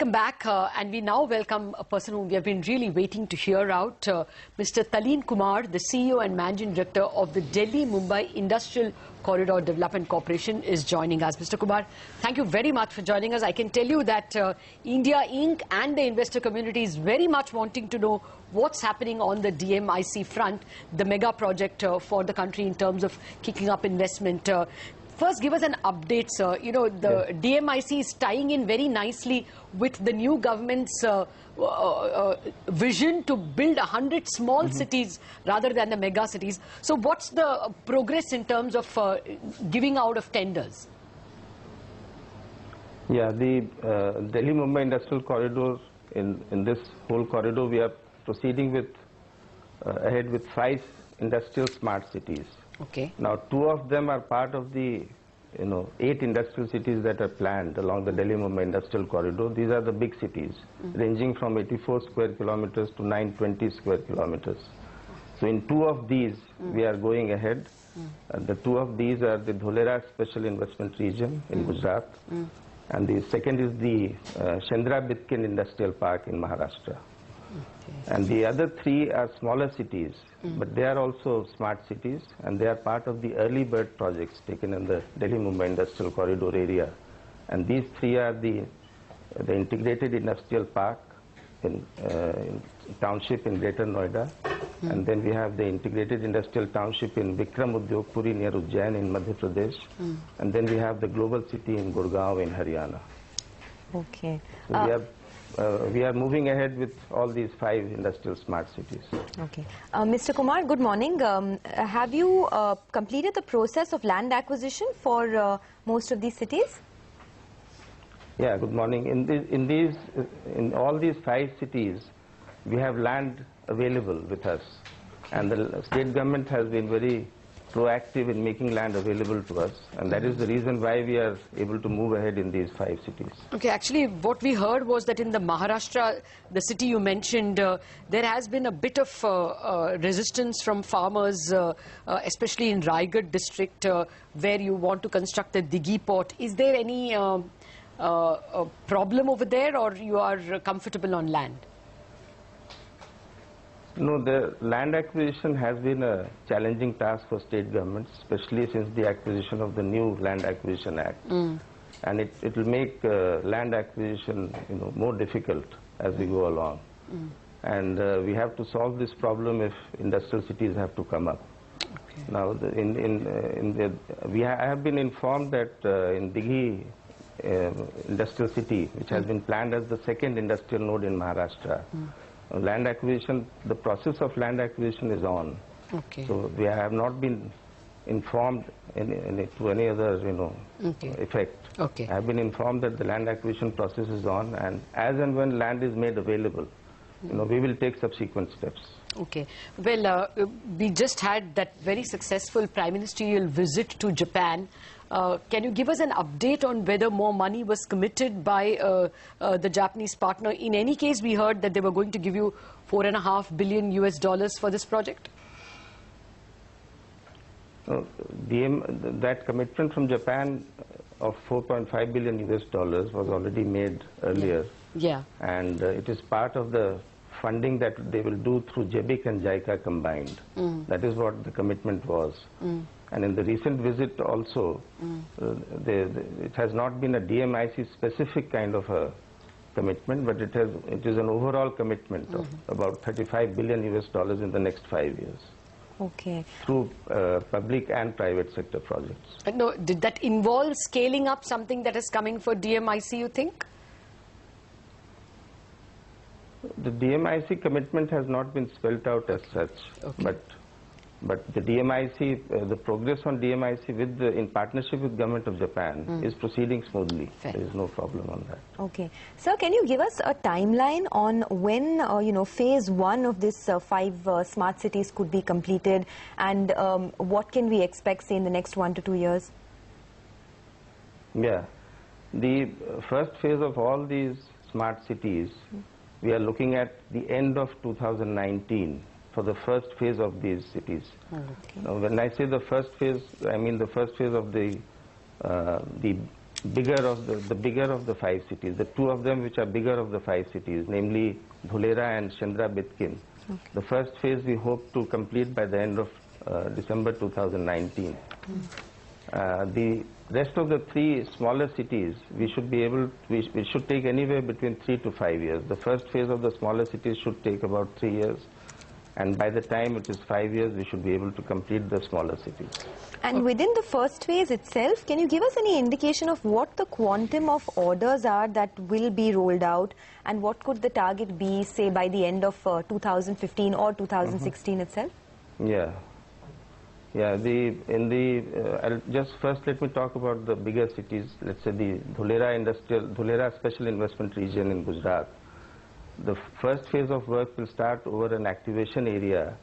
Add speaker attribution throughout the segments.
Speaker 1: Welcome back, and we now welcome a person whom we have been really waiting to hear out. Mr. Taleen Kumar, the CEO and Managing Director of the Delhi-Mumbai Industrial Corridor Development Corporation, is joining us. Mr. Kumar, thank you very much for joining us. I can tell you that India Inc. and the investor community is very much wanting to know what's happening on the DMIC front, the mega project for the country in terms of kicking up investment. First, give us an update, sir. You know, the DMIC is tying in very nicely with the new government's vision to build 100 small cities rather than the mega cities. So what's the progress in terms of giving out of tenders?
Speaker 2: Yeah, the Delhi-Mumbai Industrial Corridor, in this whole corridor, we are proceeding with ahead with 5 industrial smart cities.
Speaker 1: Okay.
Speaker 2: Now, 2 of them are part of the, 8 industrial cities that are planned along the Delhi-Mumbai Industrial Corridor. These are the big cities, ranging from 84 square kilometers to 920 square kilometers. So, in 2 of these, we are going ahead. The 2 of these are the Dholera Special Investment Region in Gujarat, and the second is the Shendra-Bitkin Industrial Park in Maharashtra. And the other 3 are smaller cities, but they are also smart cities, and they are part of the early bird projects taken in the Delhi-Mumbai Industrial Corridor area. And these 3 are the integrated industrial park in township in Greater Noida, and then we have the integrated industrial township in Vikram Udyogpuri near Ujjain in Madhya Pradesh, and then we have the global city in Gurgaon in Haryana.
Speaker 3: Okay.
Speaker 2: So we are moving ahead with all these 5 industrial smart cities.
Speaker 3: Okay. Mr. Kumar, good morning. Have you completed the process of land acquisition for most of these cities?
Speaker 2: Yeah, good morning. In all these 5 cities, we have land available with us. And the state government has been very proactive in making land available to us, and that is the reason why we are able to move ahead in these 5 cities.
Speaker 1: Okay, actually what we heard was that in the Maharashtra, the city you mentioned, there has been a bit of resistance from farmers, especially in Raigad district, where you want to construct the Dighi port. Is there any problem over there, or you are comfortable on land?
Speaker 2: No, the land acquisition has been a challenging task for state governments, especially since the acquisition of the new Land Acquisition Act. And it will make land acquisition more difficult as we go along. And we have to solve this problem if industrial cities have to come up. Okay. Now, I have been informed that in Dighi industrial city, which has been planned as the 2nd industrial node in Maharashtra, land acquisition, the process of land acquisition is on.
Speaker 1: Okay.
Speaker 2: So we have not been informed to any other, effect.
Speaker 1: Okay.
Speaker 2: I have been informed that the land acquisition process is on, and as and when land is made available, we will take subsequent steps.
Speaker 1: Okay. Well, we just had that very successful prime ministerial visit to Japan. Can you give us an update on whether more money was committed by the Japanese partner? In any case, we heard that they were going to give you $4.5 billion for this project.
Speaker 2: That commitment from Japan of $4.5 billion was already made earlier.
Speaker 1: Yeah.
Speaker 2: And it is part of the funding that they will do through JBIC and JICA combined. That is what the commitment was. And in the recent visit also, it has not been a DMIC specific kind of a commitment, but it is an overall commitment of about $35 billion in the next 5 years.
Speaker 3: Okay.
Speaker 2: Through public and private sector projects.
Speaker 1: No, did that involve scaling up something that is coming for DMIC, you think?
Speaker 2: The DMIC commitment has not been spelled out as such, but the DMIC, the progress on DMIC in partnership with Government of Japan is proceeding smoothly. Fair. There is no problem on that.
Speaker 3: Okay. Sir, can you give us a timeline on when, phase 1 of this 5 smart cities could be completed, and what can we expect, say, in the next 1 to 2 years?
Speaker 2: Yeah. The first phase of all these smart cities, we are looking at the end of 2019 for the first phase of these cities.
Speaker 3: Okay.
Speaker 2: Now, when I say the first phase, I mean the first phase of the bigger of the bigger of the 5 cities. The 2 of them which are bigger of the 5 cities, namely Dholera and Chandra Bitkin.
Speaker 3: Okay.
Speaker 2: The first phase we hope to complete by the end of December 2019. The rest of the 3 smaller cities, we should take anywhere between 3 to 5 years. The first phase of the smaller cities should take about 3 years, and by the time it is 5 years, we should be able to complete the smaller cities.
Speaker 3: And within the first phase itself, can you give us any indication of what the quantum of orders are that will be rolled out, and what could the target be, say, by the end of 2015 or 2016 itself?
Speaker 2: Yeah. I'll just first let me talk about the bigger cities. Let's say the Dholera Special Investment Region in Gujarat. The first phase of work will start over an activation area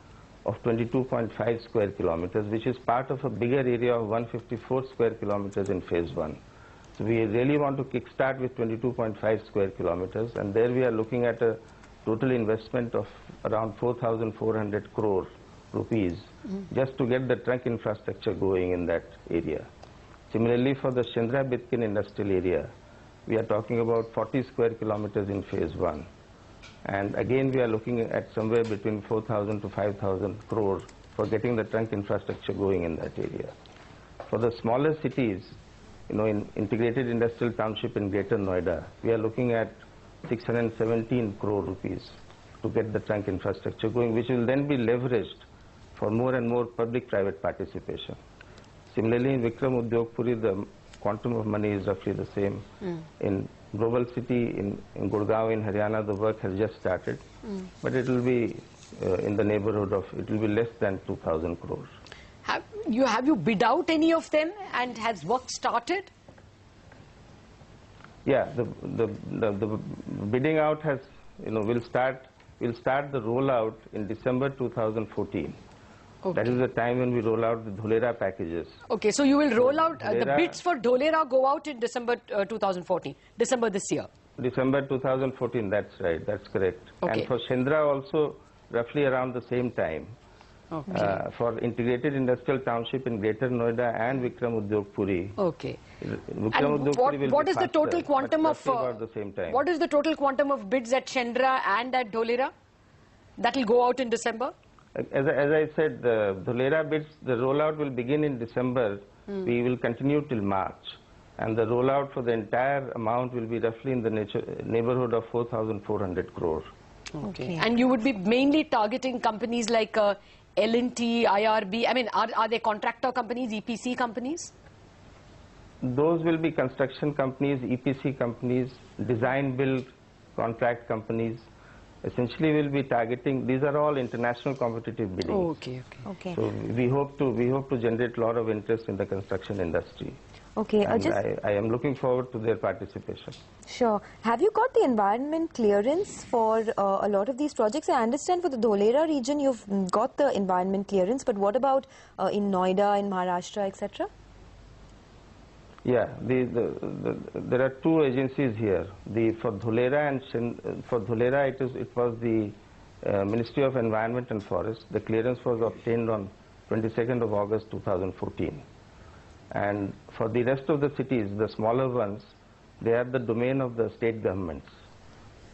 Speaker 2: of 22.5 square kilometers, which is part of a bigger area of 154 square kilometers in phase 1. So we really want to kickstart with 22.5 square kilometers, and there we are looking at a total investment of around 4,400 crore rupees just to get the trunk infrastructure going in that area. Similarly, for the Chandra Bitkin industrial area, we are talking about 40 square kilometers in phase 1. And again, we are looking at somewhere between 4,000 to 5,000 crore for getting the trunk infrastructure going in that area. For the smaller cities, in integrated industrial township in Greater Noida, we are looking at 617 crore rupees to get the trunk infrastructure going, which will then be leveraged for more and more public-private participation. Similarly, in Vikram Udyog Puri, the quantum of money is roughly the same. In Global City in Gurgaon in Haryana, the work has just started, but it will be in the neighborhood of, it will be less than 2,000 crores.
Speaker 1: Have you bid out any of them, and has work started?
Speaker 2: Yeah, the bidding out has, will start the rollout in December 2014. Okay. That is the time when we roll out the Dholera packages. Okay,
Speaker 1: so you will roll out, the bids for Dholera go out in December 2014, December this year.
Speaker 2: December 2014, that's right, that's correct.
Speaker 1: Okay.
Speaker 2: And for Chandra also roughly around the same time.
Speaker 1: Okay.
Speaker 2: For integrated industrial township in Greater Noida and Vikram Udyog Puri.
Speaker 1: Okay.
Speaker 2: Vikram Udyog Puri will
Speaker 1: what
Speaker 2: be
Speaker 1: is the total quantum of
Speaker 2: about the same time.
Speaker 1: What is the total quantum of bids at Chandra and at Dholera that will go out in December?
Speaker 2: As I said, the Dholera bids, the rollout will begin in December. We will continue till March. And the rollout for the entire amount will be roughly in the neighborhood of 4,400 crore.
Speaker 1: Okay. And you would be mainly targeting companies like L&T, IRB. I mean, are they contractor companies, EPC companies?
Speaker 2: Those will be construction companies, EPC companies, design build contract companies. Essentially, we'll be targeting. These are all international competitive bidding.
Speaker 1: Oh, okay.
Speaker 2: So we hope to generate a lot of interest in the construction industry.
Speaker 3: Okay.
Speaker 2: And I am looking forward to their participation.
Speaker 3: Sure. Have you got the environment clearance for a lot of these projects? I understand for the Dholera region you've got the environment clearance, but what about in Noida, in Maharashtra, etc.?
Speaker 2: Yeah, there are 2 agencies here. For Dholera it was the Ministry of Environment and Forest. The clearance was obtained on 22nd of August 2014. And for the rest of the cities, the smaller ones, they are the domain of the state governments.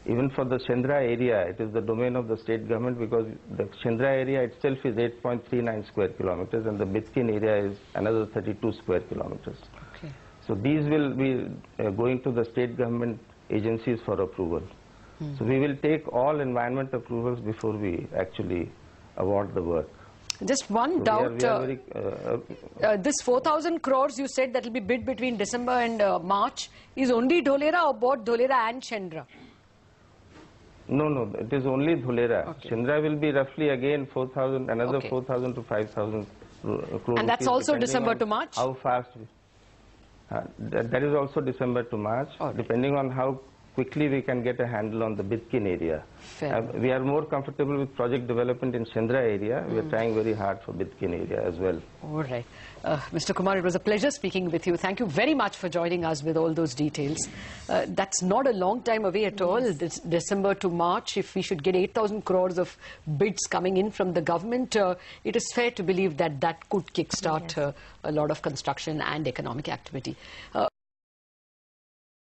Speaker 2: Even for the Chandra area, it is the domain of the state government because the Chandra area itself is 8.39 square kilometers and the Bitkin area is another 32 square kilometers.
Speaker 1: Okay.
Speaker 2: So these will be going to the state government agencies for approval. So we will take all environment approvals before we actually award the work.
Speaker 1: Just one doubt, this 4,000 crores you said that will be bid between December and March is only Dholera or both Dholera and Chandra?
Speaker 2: No, it is only Dholera.
Speaker 1: Okay.
Speaker 2: Chandra will be roughly again 4,000, another
Speaker 1: Okay.
Speaker 2: 4,000 to 5,000 crores.
Speaker 1: And that's also December to March?
Speaker 2: How fast? That is also December to March, depending on how quickly we can get a handle on the Bitkin area. We are more comfortable with project development in Chandra area. We are trying very hard for Bitkin area as well.
Speaker 1: All right. Mr. Kumar, it was a pleasure speaking with you. Thank you very much for joining us with all those details. That's not a long time away at all. This December to March, if we should get 8,000 crores of bids coming in from the government, it is fair to believe that that could kickstart a lot of construction and economic activity.